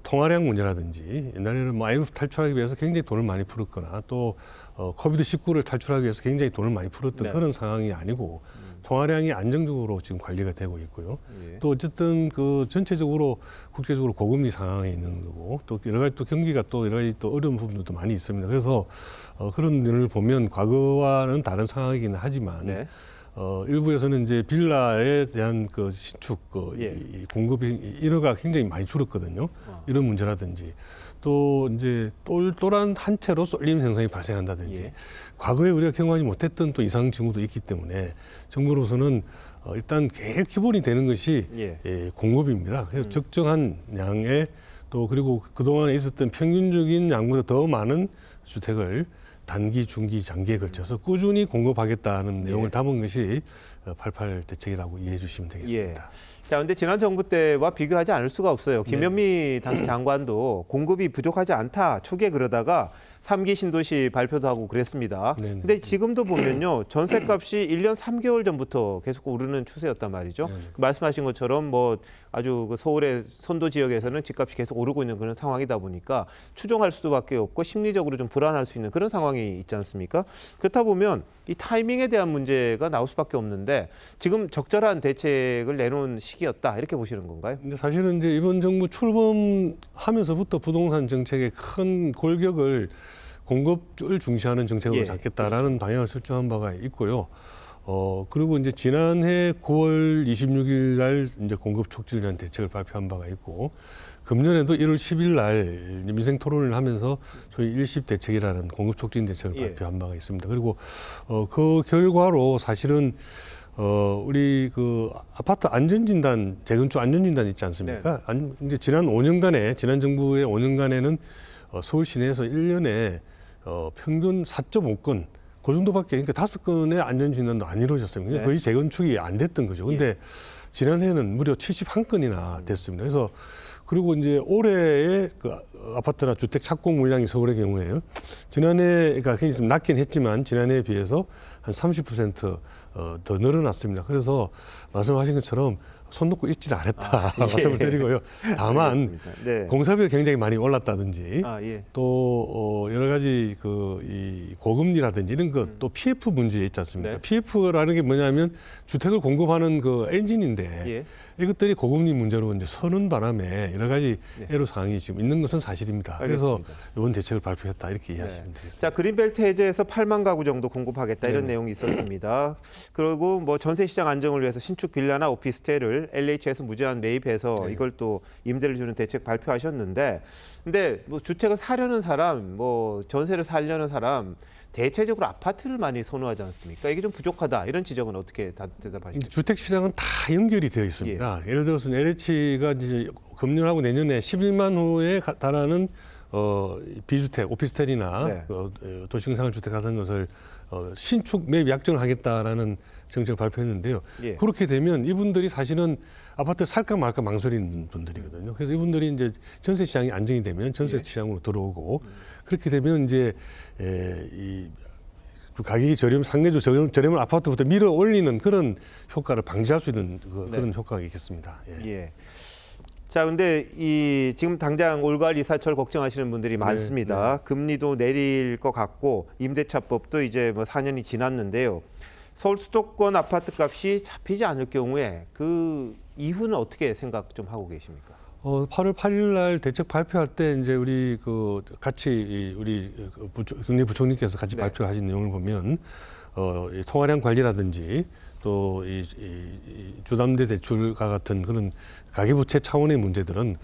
통화량 문제라든지 옛날에는 뭐 IMF 탈출하기 위해서 굉장히 돈을 많이 풀었거나 또 코비드19를 탈출하기 위해서 굉장히 돈을 많이 풀었던 그런 상황이 아니고 통화량이 안정적으로 지금 관리가 되고 있고요. 또 어쨌든 그 전체적으로 국제적으로 고금리 상황에 있는 거고 또 여러 가지 또 경기가 또 여러 가지 또 어려운 부분도 많이 있습니다. 그래서 그런 면을 보면 과거와는 다른 상황이긴 하지만 일부에서는 이제 빌라에 대한 그 신축 이 공급이 인허가 굉장히 많이 줄었거든요. 이런 문제라든지 또 이제 똘똘한 한 채로 쏠림 현상이 발생한다든지 과거에 우리가 경험하지 못했던 또 이상 징후도 있기 때문에 정부로서는 일단 제일 기본이 되는 것이 공급입니다. 그래서 적정한 양의 또 그리고 그동안에 있었던 평균적인 양보다 더 많은 주택을 단기, 중기, 장기에 걸쳐서 꾸준히 공급하겠다는 내용을 담은 것이 88 대책이라고 이해해 주시면 되겠습니다. 자, 근데 지난 정부 때와 비교하지 않을 수가 없어요. 김현미 당시 장관도 공급이 부족하지 않다 초기에 그러다가 3기 신도시 발표도 하고 그랬습니다. 근데 지금도 보면요. 전셋값이 1년 3개월 전부터 계속 오르는 추세였단 말이죠. 말씀하신 것처럼 뭐 아주 그 서울의 선도 지역에서는 집값이 계속 오르고 있는 그런 상황이다 보니까 추종할 수밖에 없고 심리적으로 좀 불안할 수 있는 그런 상황이 있지 않습니까? 그렇다 보면 이 타이밍에 대한 문제가 나올 수밖에 없는데 지금 적절한 대책을 내놓은 시기였다 이렇게 보시는 건가요? 근데 사실은 이제 이번 정부 출범하면서부터 부동산 정책의 큰 골격을 공급을 중시하는 정책으로 잡겠다라는 방향을 설정한 바가 있고요. 그리고 이제 지난해 9월 26일 날 이제 공급 촉진을 위한 대책을 발표한 바가 있고, 금년에도 1월 10일 날 민생 토론을 하면서 소위 일십 대책이라는 공급 촉진 대책을 발표한 바가 있습니다. 그리고 그 결과로 사실은 우리 그 아파트 안전진단, 재건축 안전진단 있지 않습니까? 이제 지난 정부의 5년간에는 서울 시내에서 1년에 평균 4.5건, 그 정도밖에, 그러니까 5건의 안전진단도 안 이루어졌습니다. 거의 재건축이 안 됐던 거죠. 근데 지난해에는 무려 71건이나 됐습니다. 그래서 그리고 이제 올해의 그 아파트나 주택 착공 물량이 서울의 경우에요. 지난해가 굉장히 좀 낮긴 했지만 지난해에 비해서 한 30% 더 늘어났습니다. 그래서 말씀하신 것처럼 손 놓고 있지는 않았다 말씀을 드리고요. 다만 공사비가 굉장히 많이 올랐다든지 또 여러 가지 이 고금리라든지 이런 것 또 PF 문제 있지 않습니까? PF라는 게 뭐냐면 주택을 공급하는 그 엔진인데 이것들이 고금리 문제로 이제 서는 바람에 여러 가지 애로 사항이 지금 있는 것은 사실입니다. 그래서 이번 대책을 발표했다 이렇게 이해하시면 되겠습니다. 자, 그린벨트 해제에서 8만 가구 정도 공급하겠다 이런 내용이 있었습니다. 그리고 뭐 전세 시장 안정을 위해서 신축 빌라나 오피스텔을 LH에서 무제한 매입해서 이걸 또 임대를 주는 대책 발표하셨는데, 근데 뭐 주택을 사려는 사람, 뭐 전세를 살려는 사람 대체적으로 아파트를 많이 선호하지 않습니까? 이게 좀 부족하다 이런 지적은 어떻게 대답하십니까? 주택 시장은 다 연결이 되어 있습니다. 예를 들어서 LH가 이제 금년하고 내년에 11만 호에 달하는 비주택, 오피스텔이나 네. 도시공상주택 같은 것을 신축 매입 약정을 하겠다라는 정책을 발표했는데요. 예. 그렇게 되면 이분들이 사실은 아파트 살까 말까 망설이는 분들이거든요. 그래서 이분들이 이제 전세 시장이 안정이 되면 전세 시장으로 들어오고 그렇게 되면 이제 이 가격이 상대적으로 저렴한 아파트부터 밀어 올리는 그런 효과를 방지할 수 있는 그런 효과가 있겠습니다. 예. 자, 근데 지금 당장 올가을 이사철 걱정하시는 분들이 많습니다. 금리도 내릴 것 같고 임대차법도 이제 뭐 4년이 지났는데요. 서울 수도권 아파트 값이 잡히지 않을 경우에 그 이후는 어떻게 생각 좀 하고 계십니까? 8월 8일 날 대책 발표할 때 이제 우리 같이 우리 경제 부총리께서 같이 발표하신 내용을 보면 이 통화량 관리라든지 또 이 주담대 대출과 같은 그런 가계부채 차원의 문제들은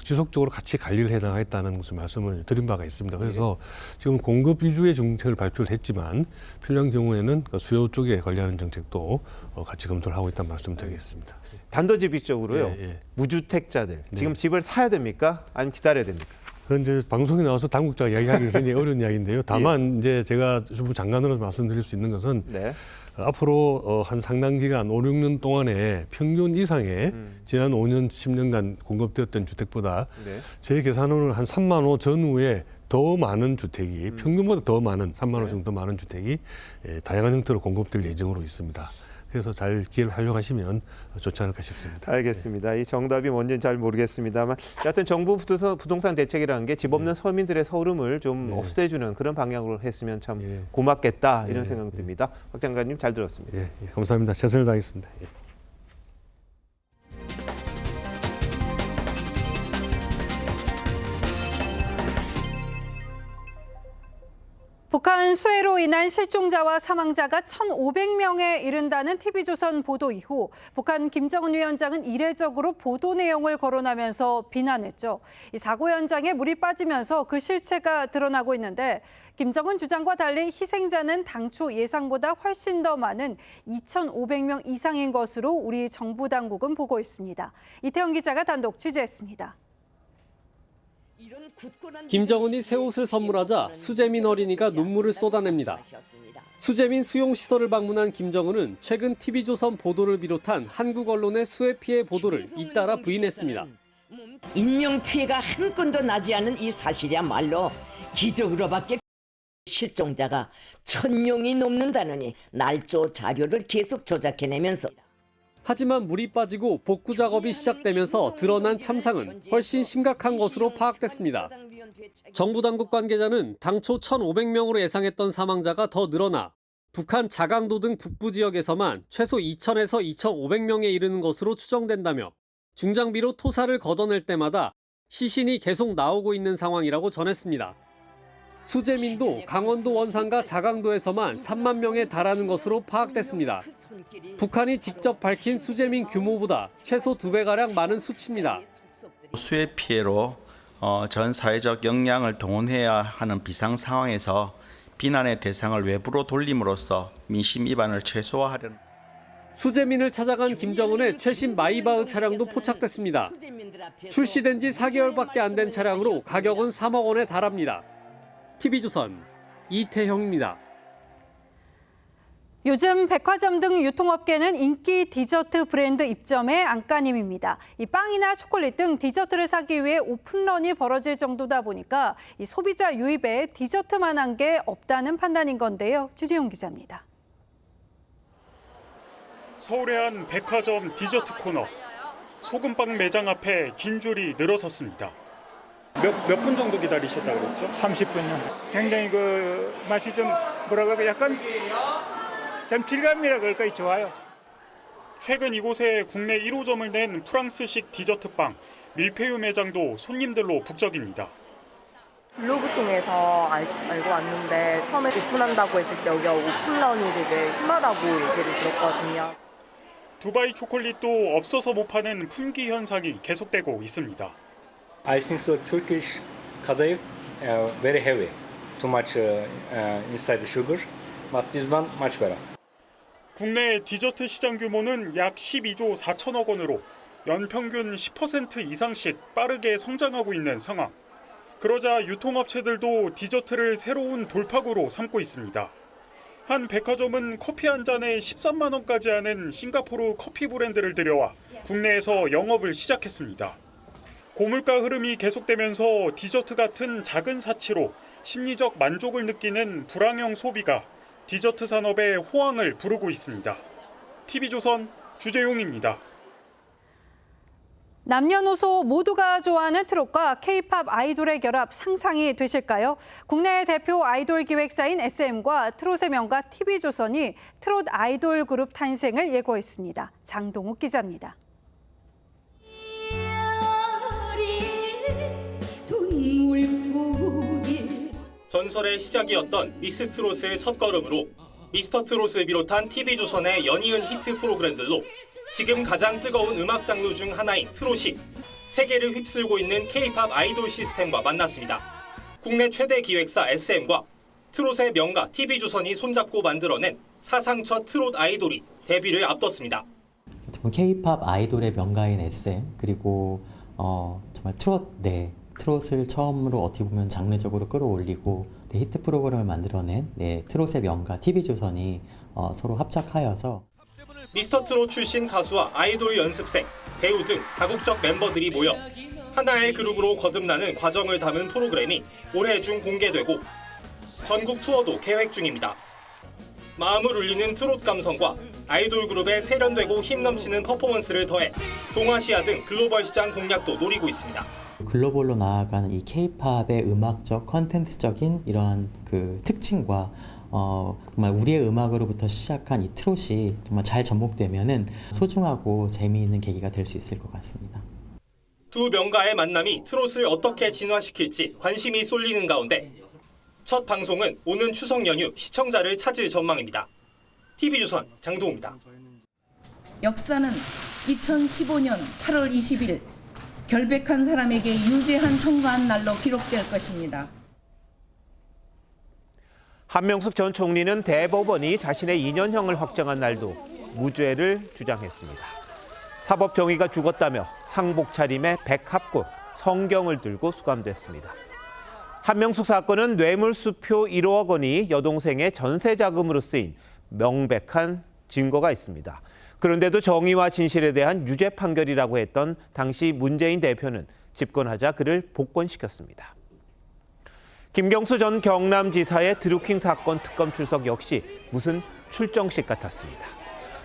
지속적으로 같이 관리를 해나가겠다는 것을 말씀을 드린 바가 있습니다. 그래서 지금 공급 위주의 정책을 발표를 했지만 필요한 경우에는 수요 쪽에 관리하는 정책도 같이 검토를 하고 있다는 말씀을 드리겠습니다. 단도직입적으로요. 무주택자들 지금 집을 사야 됩니까? 아니면 기다려야 됩니까? 그건 이제 방송에 나와서 당국자가 이야기하기는 굉장히 어려운 이야기인데요. 다만 이제 제가 정부 장관으로 말씀드릴 수 있는 것은 앞으로 한 상당 기간 5, 6년 동안에 평균 이상의 지난 5년, 10년간 공급되었던 주택보다 제 계산으로는 한 3만 호 전후에 더 많은 주택이 평균보다 더 많은 3만 호 정도 많은 주택이 다양한 형태로 공급될 예정으로 있습니다. 그래서 잘 기회를 활용하시면 좋지 않을까 싶습니다. 알겠습니다. 이 정답이 뭔지는 잘 모르겠습니다만 여하튼 정부 부동산 대책이라는 게 집 없는 서민들의 서름을 좀 없애주는 그런 방향으로 했으면 참 고맙겠다 이런 생각이 듭니다. 박 장관님 잘 들었습니다. 감사합니다. 최선을 다하겠습니다. 북한 수해로 인한 실종자와 사망자가 1,500명에 이른다는 TV조선 보도 이후 북한 김정은 위원장은 이례적으로 보도 내용을 거론하면서 비난했죠. 이 사고 현장에 물이 빠지면서 그 실체가 드러나고 있는데 김정은 주장과 달리 희생자는 당초 예상보다 훨씬 더 많은 2,500명 이상인 것으로 우리 정부 당국은 보고 있습니다. 이태원 기자가 단독 취재했습니다. 김정은이 새 옷을 선물하자 수재민 어린이가 눈물을 쏟아냅니다. 수재민 수용시설을 방문한 김정은은 최근 TV조선 보도를 비롯한 한국 언론의 수해 피해 보도를 잇따라 부인했습니다. 인명피해가 한 건도 나지 않은 이 사실이야말로 기적으로밖에 실종자가 1,000명이 넘는다느니 날조 자료를 계속 조작해내면서 하지만 물이 빠지고 복구 작업이 시작되면서 드러난 참상은 훨씬 심각한 것으로 파악됐습니다. 정부 당국 관계자는 당초 1,500명으로 예상했던 사망자가 더 늘어나 북한 자강도 등 북부 지역에서만 최소 2,000에서 2,500명에 이르는 것으로 추정된다며 중장비로 토사를 걷어낼 때마다 시신이 계속 나오고 있는 상황이라고 전했습니다. 수재민도 강원도 원산과 자강도에서만 3만 명에 달하는 것으로 파악됐습니다. 북한이 직접 밝힌 수재민 규모보다 최소 2배가량 많은 수치입니다. 수해 피해로 전 사회적 역량을 동원해야 하는 비상 상황에서 비난의 대상을 외부로 돌림으로써 민심 위반을 최소화하려는 수재민을 찾아간 김정은의 최신 마이바흐 차량도 포착됐습니다. 출시된 지 4개월밖에 안 된 차량으로 가격은 3억 원에 달합니다. TV조선 이태형입니다. 요즘 백화점 등 유통업계는 인기 디저트 브랜드 입점의 안간힘입니다. 이 빵이나 초콜릿 등 디저트를 사기 위해 오픈런이 벌어질 정도다 보니까 이 소비자 유입에 디저트만한 게 없다는 판단인 건데요. 주지용 기자입니다. 서울의 한 백화점 디저트 코너. 소금빵 매장 앞에 긴 줄이 늘어섰습니다. 몇 분 정도 기다리셨다고 그랬죠? 30분요. 굉장히 그 맛이 좀 뭐라 그럴까 약간 좀 질감이라 그럴까 좋아요. 최근 이곳에 국내 1호점을 낸 프랑스식 디저트빵 밀푀유 매장도 손님들로 북적입니다. 블로그 통해서 알고 왔는데 처음에 오픈한다고 했을 때 여기가 오픈런이 되게 심하다고 얘기를 들었거든요. 두바이 초콜릿도 없어서 못 파는 품귀 현상이 계속되고 있습니다. I think so. Turkish kadayıf very heavy, too much inside the sugar, but this one much better. 국내 디저트 시장 규모는 약 12조 4천억 원으로 연평균 10% 이상씩 빠르게 성장하고 있는 상황. 그러자 유통업체들도 디저트를 새로운 돌파구로 삼고 있습니다. 한 백화점은 커피 한 잔에 13만 원까지 하는 싱가포르 커피 브랜드를 들여와 국내에서 영업을 시작했습니다. 고물가 흐름이 계속되면서 디저트 같은 작은 사치로 심리적 만족을 느끼는 불황형 소비가 디저트 산업의 호황을 부르고 있습니다. TV조선 주재용입니다. 남녀노소 모두가 좋아하는 트롯과 K-팝 아이돌의 결합 상상이 되실까요? 국내 대표 아이돌 기획사인 SM과 트롯의 명가 TV조선이 트롯 아이돌 그룹 탄생을 예고했습니다. 장동욱 기자입니다. 전설의 시작이었던 미스 트롯의 첫걸음으로 미스터 트롯을 비롯한 TV조선의 연이은 히트 프로그램들로 지금 가장 뜨거운 음악 장르 중 하나인 트롯이 세계를 휩쓸고 있는 K-팝 아이돌 시스템과 만났습니다. 국내 최대 기획사 SM과 트롯의 명가 TV조선이 손잡고 만들어낸 사상 첫 트롯 아이돌이 데뷔를 앞뒀습니다. K-팝 아이돌의 명가인 SM 그리고 정말 트롯을 처음으로 어떻게 보면 장르적으로 끌어올리고 히트 프로그램을 만들어낸 트롯의 명가 TV조선이 서로 합작하여서 미스터 트롯 출신 가수와 아이돌 연습생, 배우 등 다국적 멤버들이 모여 하나의 그룹으로 거듭나는 과정을 담은 프로그램이 올해 중 공개되고 전국 투어도 계획 중입니다. 마음을 울리는 트롯 감성과 아이돌 그룹의 세련되고 힘 넘치는 퍼포먼스를 더해 동아시아 등 글로벌 시장 공략도 노리고 있습니다. 글로벌로 나아가는 이 K-팝의 음악적, 컨텐츠적인 이러한 그 특징과 정말 우리의 음악으로부터 시작한 이 트롯이 정말 잘 접목되면은 소중하고 재미있는 계기가 될 수 있을 것 같습니다. 두 명가의 만남이 트롯을 어떻게 진화시킬지 관심이 쏠리는 가운데 첫 방송은 오는 추석 연휴 시청자를 찾을 전망입니다. TV조선 장동우입니다. 역사는 2015년 8월 20일 결백한 사람에게 유죄한 선고한 날로 기록될 것입니다. 한명숙 전 총리는 대법원이 자신의 2년형을 확정한 날도 무죄를 주장했습니다. 사법 정의가 죽었다며 상복 차림에 백합꽃, 성경을 들고 수감됐습니다. 한명숙 사건은 뇌물수표 1억 원이 여동생의 전세 자금으로 쓰인 명백한 증거가 있습니다. 그런데도 정의와 진실에 대한 유죄 판결이라고 했던 당시 문재인 대표는 집권하자 그를 복권시켰습니다. 김경수 전 경남지사의 드루킹 사건 특검 출석 역시 무슨 출정식 같았습니다.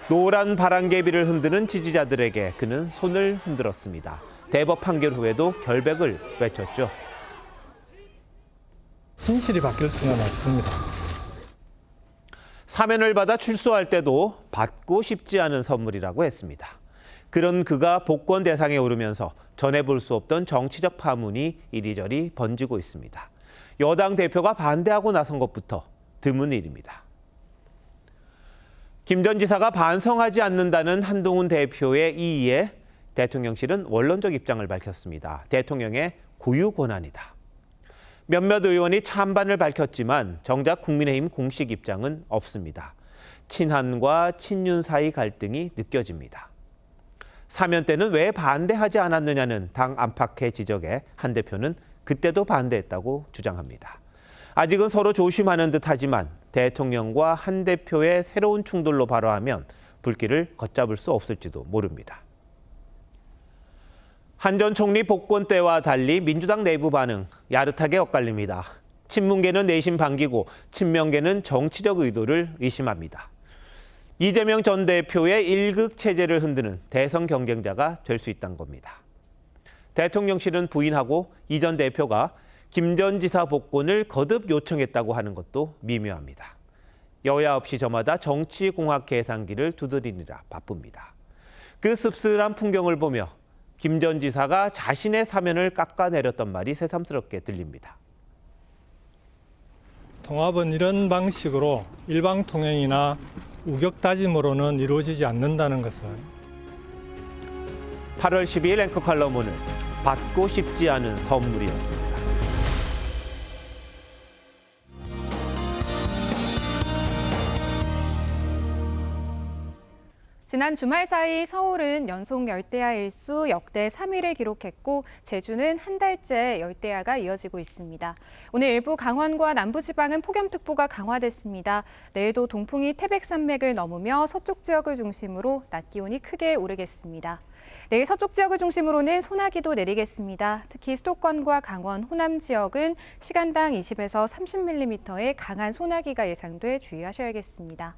노란 바람개비를 흔드는 지지자들에게 그는 손을 흔들었습니다. 대법 판결 후에도 결백을 외쳤죠. 진실이 바뀔 수는 없습니다. 사면을 받아 출소할 때도 받고 싶지 않은 선물이라고 했습니다. 그런 그가 복권 대상에 오르면서 전해볼 수 없던 정치적 파문이 이리저리 번지고 있습니다. 여당 대표가 반대하고 나선 것부터 드문 일입니다. 김 전 지사가 반성하지 않는다는 한동훈 대표의 이의에 대통령실은 원론적 입장을 밝혔습니다. 대통령의 고유 권한이다. 몇몇 의원이 찬반을 밝혔지만 정작 국민의힘 공식 입장은 없습니다. 친한과 친윤 사이 갈등이 느껴집니다. 사면 때는 왜 반대하지 않았느냐는 당 안팎의 지적에 한 대표는 그때도 반대했다고 주장합니다. 아직은 서로 조심하는 듯하지만 대통령과 한 대표의 새로운 충돌로 발화하면 불길을 걷잡을 수 없을지도 모릅니다. 한 전 총리 복권 때와 달리 민주당 내부 반응 야릇하게 엇갈립니다. 친문계는 내심 반기고 친명계는 정치적 의도를 의심합니다. 이재명 전 대표의 일극 체제를 흔드는 대선 경쟁자가 될 수 있다는 겁니다. 대통령실은 부인하고 이 전 대표가 김 전 지사 복권을 거듭 요청했다고 하는 것도 미묘합니다. 여야 없이 저마다 정치공학 계산기를 두드리느라 바쁩니다. 그 씁쓸한 풍경을 보며 김 전 지사가 자신의 사면을 깎아내렸던 말이 새삼스럽게 들립니다. 통합은 이런 방식으로 일방통행이나 우격다짐으로는 이루어지지 않는다는 것을 8월 12일 앵커 칼럼 오늘 받고 싶지 않은 선물이었습니다. 지난 주말 사이 서울은 연속 열대야 일수 역대 3위를 기록했고 제주는 한 달째 열대야가 이어지고 있습니다. 오늘 일부 강원과 남부지방은 폭염특보가 강화됐습니다. 내일도 동풍이 태백산맥을 넘으며 서쪽 지역을 중심으로 낮 기온이 크게 오르겠습니다. 내일 서쪽 지역을 중심으로는 소나기도 내리겠습니다. 특히 수도권과 강원, 호남 지역은 시간당 20에서 30mm의 강한 소나기가 예상돼 주의하셔야겠습니다.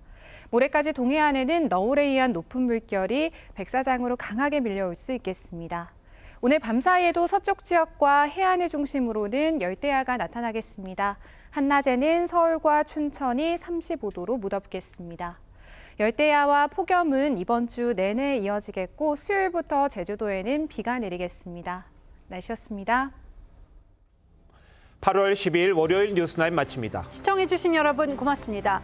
모레까지 동해안에는 너울에 의한 높은 물결이 백사장으로 강하게 밀려올 수 있겠습니다. 오늘 밤 사이에도 서쪽 지역과 해안을 중심으로는 열대야가 나타나겠습니다. 한낮에는 서울과 춘천이 35도로 무덥겠습니다. 열대야와 폭염은 이번 주 내내 이어지겠고 수요일부터 제주도에는 비가 내리겠습니다. 날씨였습니다. 8월 12일 월요일 뉴스나인 마칩니다. 시청해주신 여러분 고맙습니다.